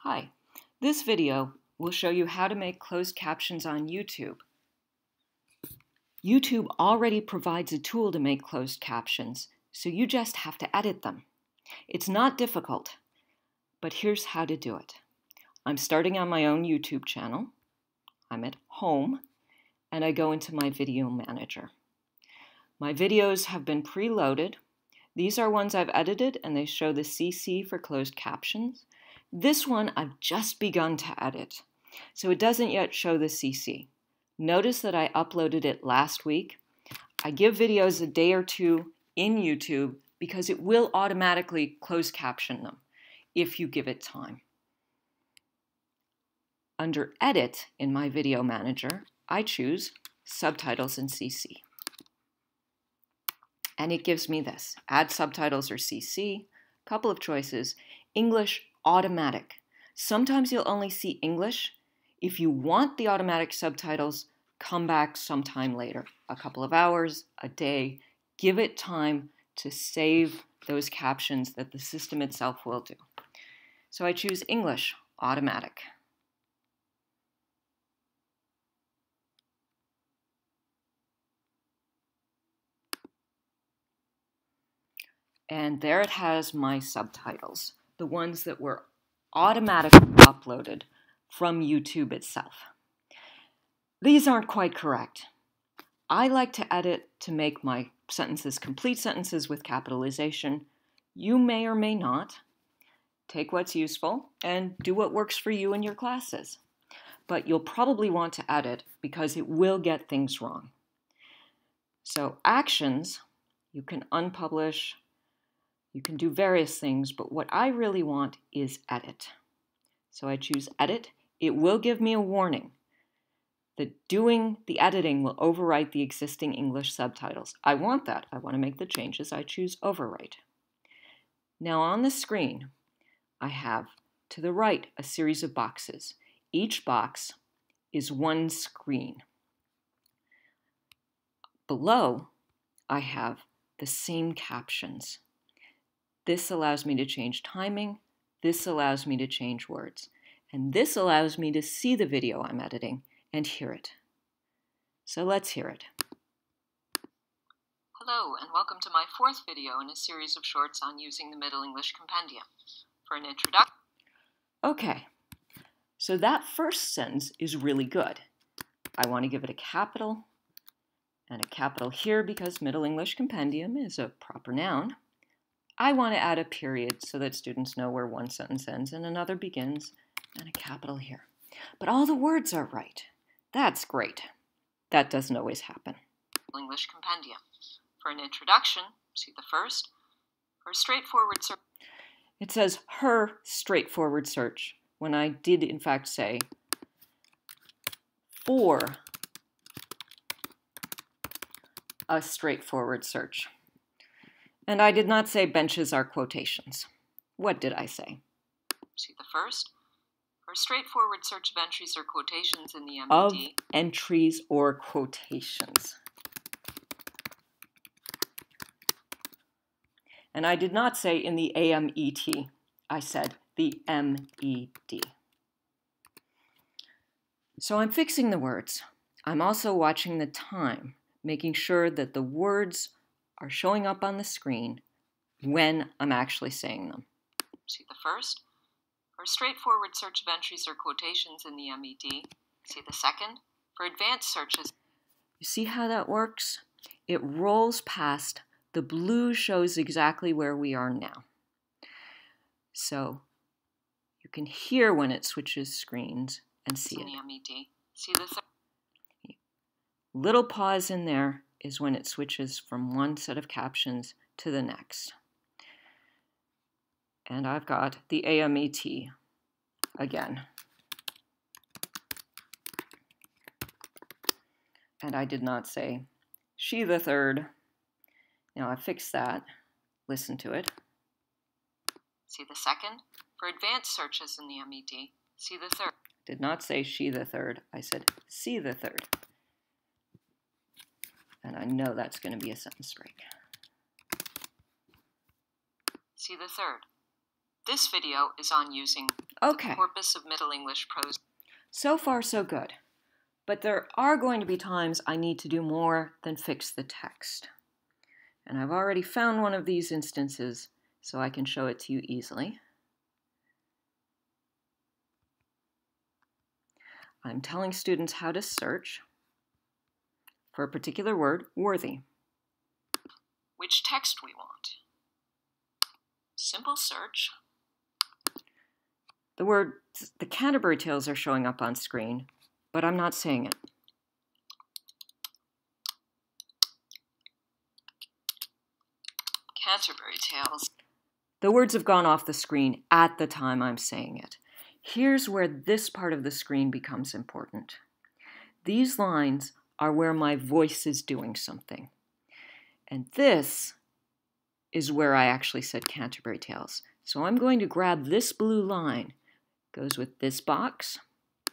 Hi, this video will show you how to make closed captions on YouTube. YouTube already provides a tool to make closed captions, so you just have to edit them. It's not difficult, but here's how to do it. I'm starting on my own YouTube channel. I'm at home, and I go into my video manager. My videos have been preloaded. These are ones I've edited, and they show the CC for closed captions. This one I've just begun to edit, so it doesn't yet show the CC. Notice that I uploaded it last week. I give videos a day or two in YouTube because it will automatically close caption them if you give it time. Under Edit in my video manager, I choose Subtitles and CC. And it gives me this: Add subtitles or CC, couple of choices, English, Automatic. Sometimes you'll only see English. If you want the automatic subtitles, come back sometime later, a couple of hours, a day. Give it time to save those captions that the system itself will do. So I choose English, Automatic. And there it has my subtitles, the ones that were automatically uploaded from YouTube itself. These aren't quite correct. I like to edit to make my sentences complete sentences with capitalization. You may or may not. Take what's useful and do what works for you in your classes. But you'll probably want to edit because it will get things wrong. So actions, you can unpublish. You can do various things, but what I really want is edit. So I choose edit. It will give me a warning that doing the editing will overwrite the existing English subtitles. I want that. I want to make the changes. I choose overwrite. Now on the screen, I have to the right a series of boxes. Each box is one screen. Below, I have the same captions. This allows me to change timing. This allows me to change words. And this allows me to see the video I'm editing and hear it. So let's hear it. Hello, and welcome to my fourth video in a series of shorts on using the Middle English Compendium. For an introduction. Okay, so that first sentence is really good. I want to give it a capital and a capital here because Middle English Compendium is a proper noun. I want to add a period so that students know where one sentence ends and another begins, and a capital here. But all the words are right. That's great. That doesn't always happen. English Compendium. For an introduction, see the first. For a straightforward search. It says her straightforward search when I did in fact say for a straightforward search. And I did not say benches are quotations. What did I say? See the first. For a straightforward search of entries or quotations in the MED. Of entries or quotations. And I did not say in the AMET. I said the MED. So I'm fixing the words. I'm also watching the time, making sure that the words are showing up on the screen when I'm actually saying them. See the first. For a straightforward search of entries or quotations in the MED. See the second. For advanced searches. You see how that works? It rolls past. The blue shows exactly where we are now. So you can hear when it switches screens and see it. In the MED. See the third. Little pause in there is when it switches from one set of captions to the next. And I've got the AMET again. And I did not say she the third. Now I fixed that. Listen to it. See the second. For advanced searches in the MED, see the third. Did not say she the third. I said see the third. And I know that's going to be a sentence break. See the third. This video is on using Okay. Corpus of Middle English prose. So far, so good. But there are going to be times I need to do more than fix the text. And I've already found one of these instances, so I can show it to you easily. I'm telling students how to search for a particular word, worthy. Which text we want. Simple search. The Canterbury Tales are showing up on screen, but I'm not saying it. Canterbury Tales. The words have gone off the screen at the time I'm saying it. Here's where this part of the screen becomes important. These lines are where my voice is doing something. And this is where I actually said Canterbury Tales. So I'm going to grab this blue line. Goes with this box. I'm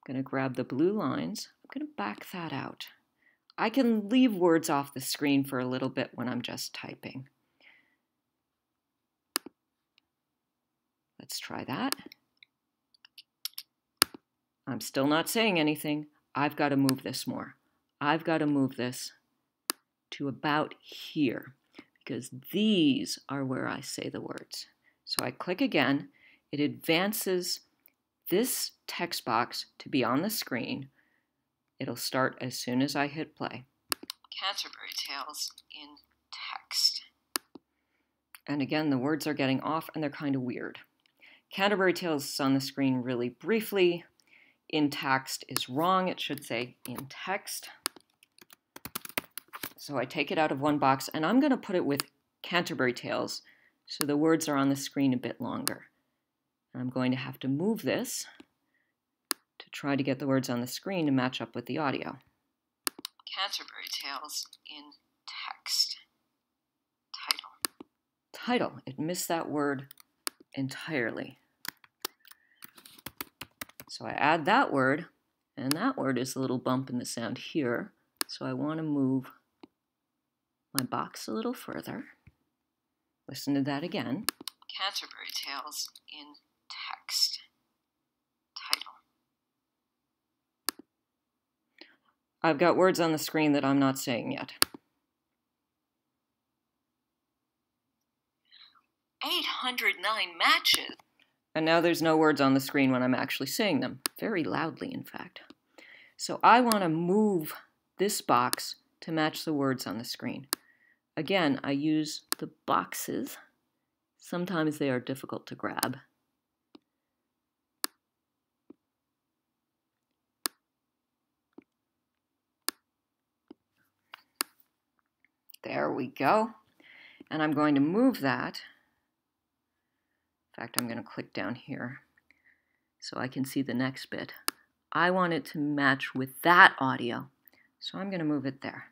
going to grab the blue lines. I'm going to back that out. I can leave words off the screen for a little bit when I'm just typing. Let's try that. I'm still not saying anything. I've got to move this more. I've got to move this to about here because these are where I say the words. So I click again. It advances this text box to be on the screen. It'll start as soon as I hit play. Canterbury Tales in text. And again, the words are getting off and they're kind of weird. Canterbury Tales is on the screen really briefly. In text is wrong. It should say in text. So I take it out of one box and I'm going to put it with Canterbury Tales so the words are on the screen a bit longer. And I'm going to have to move this to try to get the words on the screen to match up with the audio. Canterbury Tales in text. Title. Title. It missed that word entirely. So I add that word, and that word is a little bump in the sound here. So I want to move my box a little further. Listen to that again. Canterbury Tales in text. Title. I've got words on the screen that I'm not saying yet. 809 matches. And now there's no words on the screen when I'm actually saying them. Very loudly, in fact. So I want to move this box to match the words on the screen. Again, I use the boxes. Sometimes they are difficult to grab. There we go. And I'm going to move that. In fact, I'm going to click down here so I can see the next bit. I want it to match with that audio, so I'm going to move it there.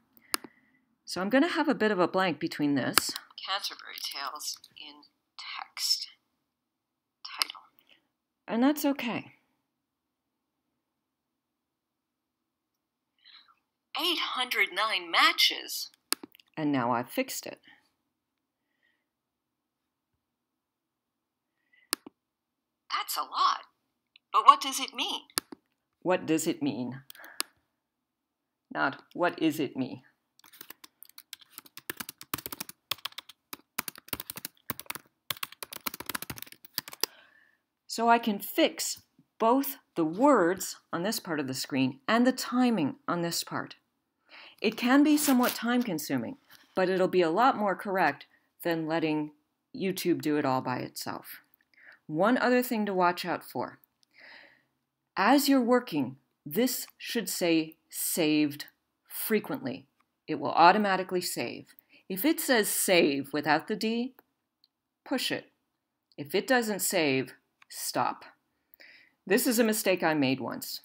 So I'm going to have a bit of a blank between this. Canterbury Tales in text. Title. And that's okay. 809 matches. And now I've fixed it. That's a lot. But what does it mean? What does it mean? Not what is it me? So I can fix both the words on this part of the screen and the timing on this part. It can be somewhat time-consuming, but it'll be a lot more correct than letting YouTube do it all by itself. One other thing to watch out for. As you're working, this should say saved frequently. It will automatically save. If it says save without the D, push it. If it doesn't save, stop. This is a mistake I made once.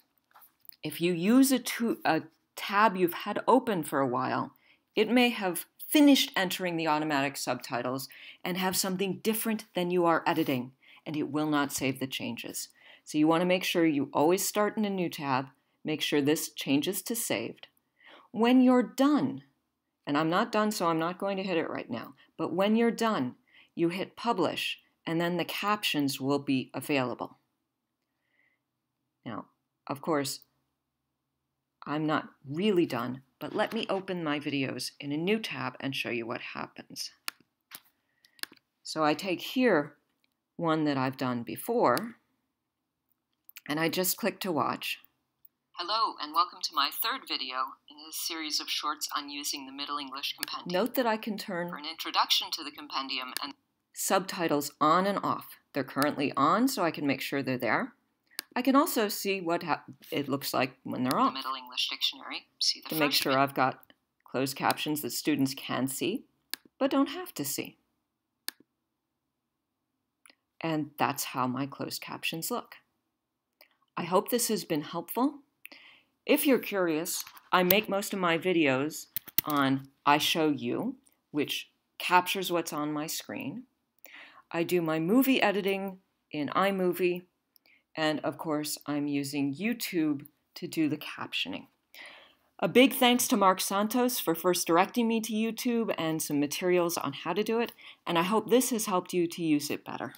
If you use a tab you've had open for a while, it may have finished entering the automatic subtitles and have something different than you are editing, and it will not save the changes. So you want to make sure you always start in a new tab, make sure this changes to saved. When you're done, and I'm not done so I'm not going to hit it right now, but when you're done, you hit publish and then the captions will be available. Now, of course, I'm not really done, but let me open my videos in a new tab and show you what happens. So I take here one that I've done before, and I just click to watch. Hello, and welcome to my third video in this series of shorts on using the Middle English Compendium. Note that I can turn For an introduction to the compendium and subtitles on and off. They're currently on, so I can make sure they're there. I can also see what it looks like when they're off. the Middle English Dictionary. See the To first make sure I've got closed captions that students can see, but don't have to see. And that's how my closed captions look. I hope this has been helpful. If you're curious, I make most of my videos on I Show You, which captures what's on my screen. I do my movie editing in iMovie, and of course, I'm using YouTube to do the captioning. A big thanks to Mark Santos for first directing me to YouTube and some materials on how to do it, and I hope this has helped you to use it better.